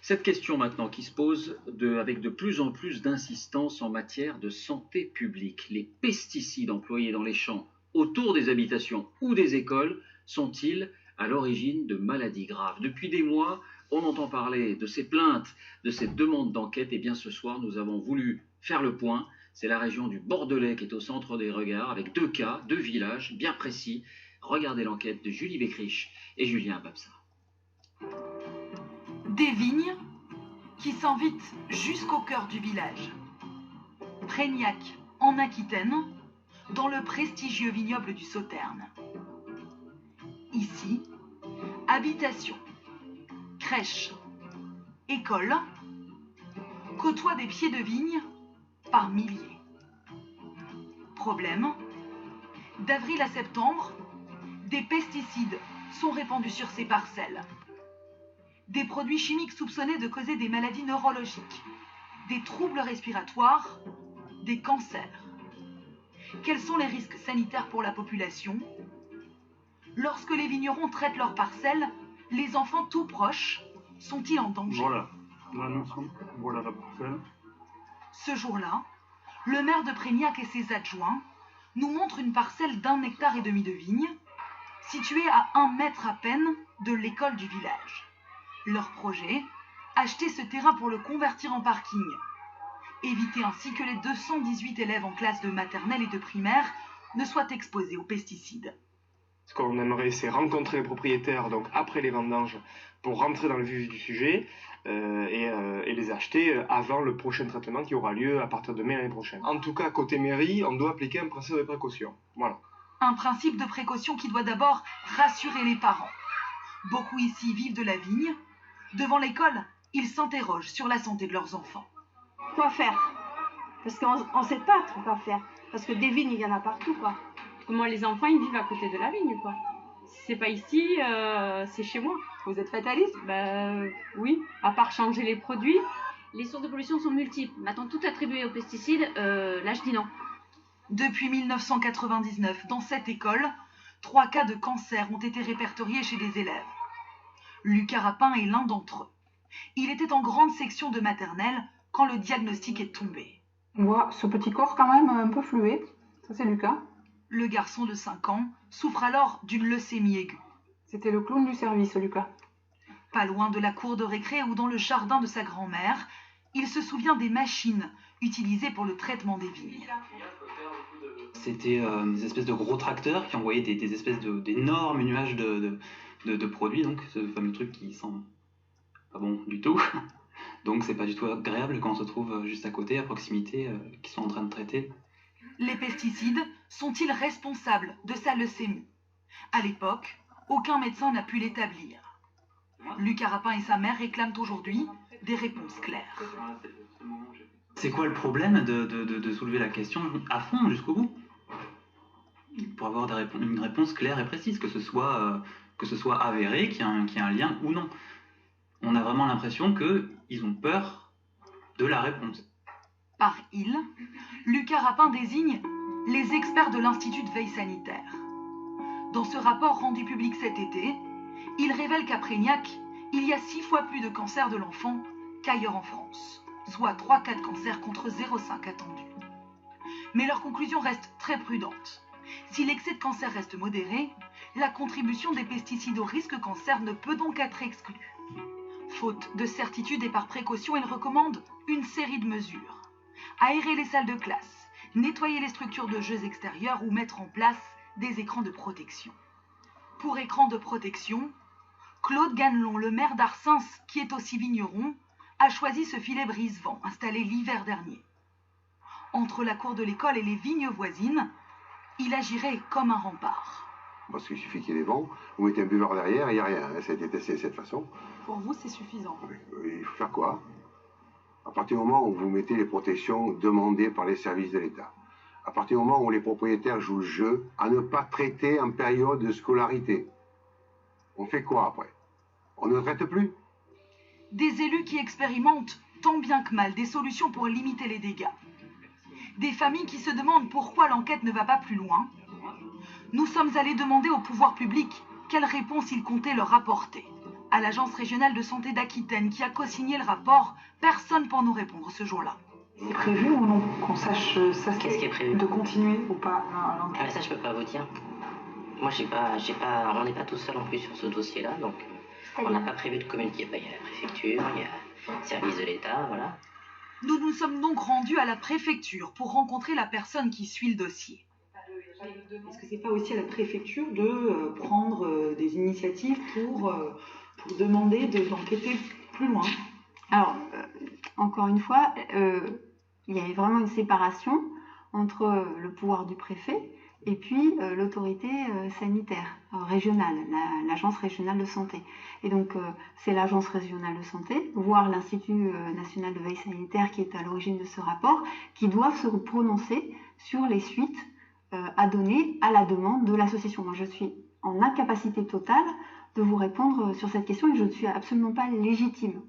Cette question maintenant qui se pose avec de plus en plus d'insistance en matière de santé publique. Les pesticides employés dans les champs autour des habitations ou des écoles sont-ils à l'origine de maladies graves? Depuis des mois, on entend parler de ces plaintes, de ces demandes d'enquête. Et bien ce soir, nous avons voulu faire le point. C'est la région du Bordelais qui est au centre des regards, avec deux cas, deux villages bien précis. Regardez l'enquête de Julie Beckrich et Julien Babsa. Des vignes qui s'invitent jusqu'au cœur du village. Prégnac, en Aquitaine, dans le prestigieux vignoble du Sauterne. Ici, habitation, crèche, école côtoient des pieds de vigne par milliers. Problème, d'avril à septembre, des pesticides sont répandus sur ces parcelles. Des produits chimiques soupçonnés de causer des maladies neurologiques, des troubles respiratoires, des cancers. Quels sont les risques sanitaires pour la population? Lorsque les vignerons traitent leurs parcelles, les enfants tout proches sont-ils en danger? Voilà la parcelle. Ce jour-là, le maire de Prégnac et ses adjoints nous montrent une parcelle d'1,5 hectare de vigne, située à 1 mètre à peine de l'école du village. Leur projet, acheter ce terrain pour le convertir en parking. Éviter ainsi que les 218 élèves en classe de maternelle et de primaire ne soient exposés aux pesticides. Ce qu'on aimerait, c'est rencontrer les propriétaires donc après les vendanges pour rentrer dans le vif du sujet et les acheter avant le prochain traitement qui aura lieu à partir de mai l'année prochaine. En tout cas, côté mairie, on doit appliquer un principe de précaution. Voilà. Un principe de précaution qui doit d'abord rassurer les parents. Beaucoup ici vivent de la vigne. Devant l'école, ils s'interrogent sur la santé de leurs enfants. Quoi faire? Parce qu'on ne sait pas trop quoi faire. Parce que des vignes, il y en a partout, quoi. Moi, les enfants, ils vivent à côté de la vigne, quoi. Si c'est pas ici, c'est chez moi. Vous êtes fataliste? Oui, à part changer les produits. Les sources de pollution sont multiples. Maintenant, tout attribué aux pesticides, là, je dis non. Depuis 1999, dans cette école, 3 cas de cancer ont été répertoriés chez des élèves. Lucas Rapin est l'un d'entre eux. Il était en grande section de maternelle quand le diagnostic est tombé. On voit ce petit corps quand même un peu fluet. Ça, c'est Lucas. Le garçon de 5 ans souffre alors d'une leucémie aiguë. C'était le clown du service, Lucas. Pas loin de la cour de récré ou dans le jardin de sa grand-mère, il se souvient des machines utilisées pour le traitement des vignes. C'était des espèces de gros tracteurs qui envoyaient des espèces d'énormes nuages de produits, donc ce fameux truc qui sent pas bon du tout. Donc c'est pas du tout agréable quand on se trouve juste à côté, à proximité, qui sont en train de traiter. Les pesticides sont-ils responsables de sa leucémie? À l'époque, aucun médecin n'a pu l'établir. Lucas Rapin et sa mère réclament aujourd'hui des réponses claires. C'est quoi le problème de soulever la question à fond, jusqu'au bout? Pour avoir une réponse claire et précise, que ce soit avéré, qu'il y a un lien ou non. On a vraiment l'impression qu'ils ont peur de la réponse. Par il, Lucas Rapin désigne les experts de l'Institut de veille sanitaire. Dans ce rapport rendu public cet été, il révèle qu'à Prégnac, il y a 6 fois plus de cancers de l'enfant qu'ailleurs en France, soit 3 cas de cancer contre 0,5 attendus. Mais leur conclusion reste très prudente. Si l'excès de cancer reste modéré, la contribution des pesticides au risque cancer ne peut donc être exclue. Faute de certitude et par précaution, il recommande une série de mesures. Aérer les salles de classe, nettoyer les structures de jeux extérieurs ou mettre en place des écrans de protection. Pour écran de protection, Claude Ganelon, le maire d'Arsens, qui est aussi vigneron, a choisi ce filet brise-vent installé l'hiver dernier. Entre la cour de l'école et les vignes voisines, il agirait comme un rempart. Parce qu'il suffit qu'il y ait des vents, vous mettez un buveur derrière et il n'y a rien. Ça a été testé de cette façon. Pour vous, c'est suffisant. Il faut faire quoi? À partir du moment où vous mettez les protections demandées par les services de l'État, à partir du moment où les propriétaires jouent le jeu à ne pas traiter en période de scolarité, on fait quoi après? On ne traite plus? Des élus qui expérimentent tant bien que mal des solutions pour limiter les dégâts. Des familles qui se demandent pourquoi l'enquête ne va pas plus loin. Nous sommes allés demander au pouvoir public quelle réponse ils comptaient leur apporter. à l'Agence régionale de santé d'Aquitaine qui a co-signé le rapport. Personne pour nous répondre ce jour-là. C'est prévu ou non qu'on sache ça, Qu'est-ce qui est prévu? de continuer ou pas mais ça, je peux pas vous dire. Moi, on n'est pas tout seul en plus sur ce dossier-là, donc on n'a pas prévu de communiquer. Il y a la préfecture, il y a le service de l'État, voilà. Nous nous sommes donc rendus à la préfecture pour rencontrer la personne qui suit le dossier. Est-ce que c'est pas aussi à la préfecture de prendre des initiatives pour demander d'enquêter plus loin? Alors, encore une fois, il y a vraiment une séparation entre le pouvoir du préfet et puis l'autorité sanitaire régionale, l'agence régionale de santé. Et donc, c'est l'agence régionale de santé, voire l'Institut national de veille sanitaire qui est à l'origine de ce rapport, qui doivent se prononcer sur les suites à donner à la demande de l'association. Moi, je suis en incapacité totale de vous répondre sur cette question et je ne suis absolument pas légitime.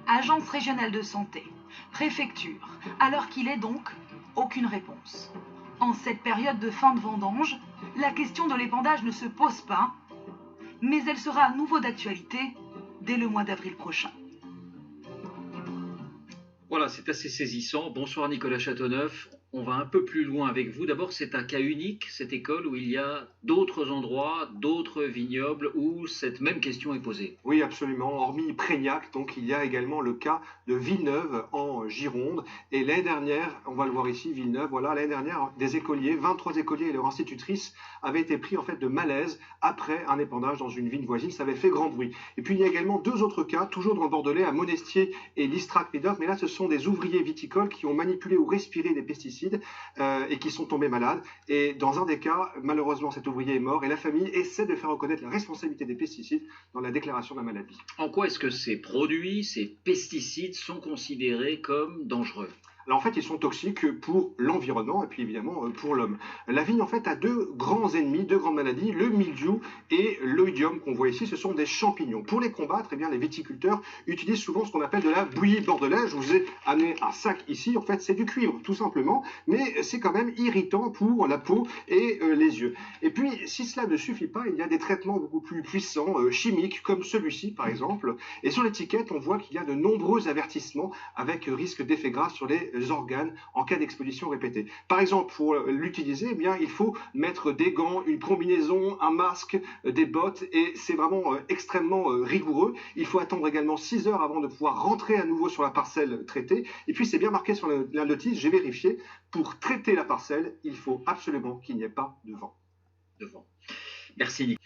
Agence régionale de santé, préfecture, alors qu'il est donc aucune réponse. En cette période de fin de vendange, la question de l'épandage ne se pose pas, mais elle sera à nouveau d'actualité dès le mois d'avril prochain. Voilà, c'est assez saisissant. Bonsoir Nicolas Châteauneuf. On va un peu plus loin avec vous. D'abord, c'est un cas unique, cette école, où il y a d'autres endroits, d'autres vignobles où cette même question est posée. Oui, absolument. Hormis Prégnac, donc il y a également le cas de Villeneuve en Gironde. Et l'année dernière, on va le voir ici, Villeneuve, voilà, l'année dernière, des écoliers, 23 écoliers et leur institutrice avaient été pris en fait de malaise après un épandage dans une vigne voisine. Ça avait fait grand bruit. Et puis il y a également deux autres cas, toujours dans le Bordelais, à Monestier et Listrac-Médoc. Mais là, ce sont des ouvriers viticoles qui ont manipulé ou respiré des pesticides et qui sont tombés malades. Et dans un des cas, malheureusement, cet ouvrier est mort et la famille essaie de faire reconnaître la responsabilité des pesticides dans la déclaration de la maladie. En quoi est-ce que ces produits, ces pesticides sont considérés comme dangereux ? Alors en fait, ils sont toxiques pour l'environnement et puis évidemment pour l'homme. La vigne en fait a deux grands ennemis, deux grandes maladies, le mildiou et l'oïdium qu'on voit ici. Ce sont des champignons. Pour les combattre, eh bien, les viticulteurs utilisent souvent ce qu'on appelle de la bouillie bordelaise. Je vous ai amené un sac ici. En fait, c'est du cuivre tout simplement, mais c'est quand même irritant pour la peau et les yeux. Et puis, si cela ne suffit pas, il y a des traitements beaucoup plus puissants, chimiques, comme celui-ci par exemple. Et sur l'étiquette, on voit qu'il y a de nombreux avertissements avec risque d'effets graves sur les organes en cas d'exposition répétée. Par exemple, pour l'utiliser, eh bien, il faut mettre des gants, une combinaison, un masque, des bottes, et c'est vraiment extrêmement rigoureux. Il faut attendre également 6 heures avant de pouvoir rentrer à nouveau sur la parcelle traitée. Et puis, c'est bien marqué sur la notice, j'ai vérifié, pour traiter la parcelle, il faut absolument qu'il n'y ait pas de vent. Merci Nicolas.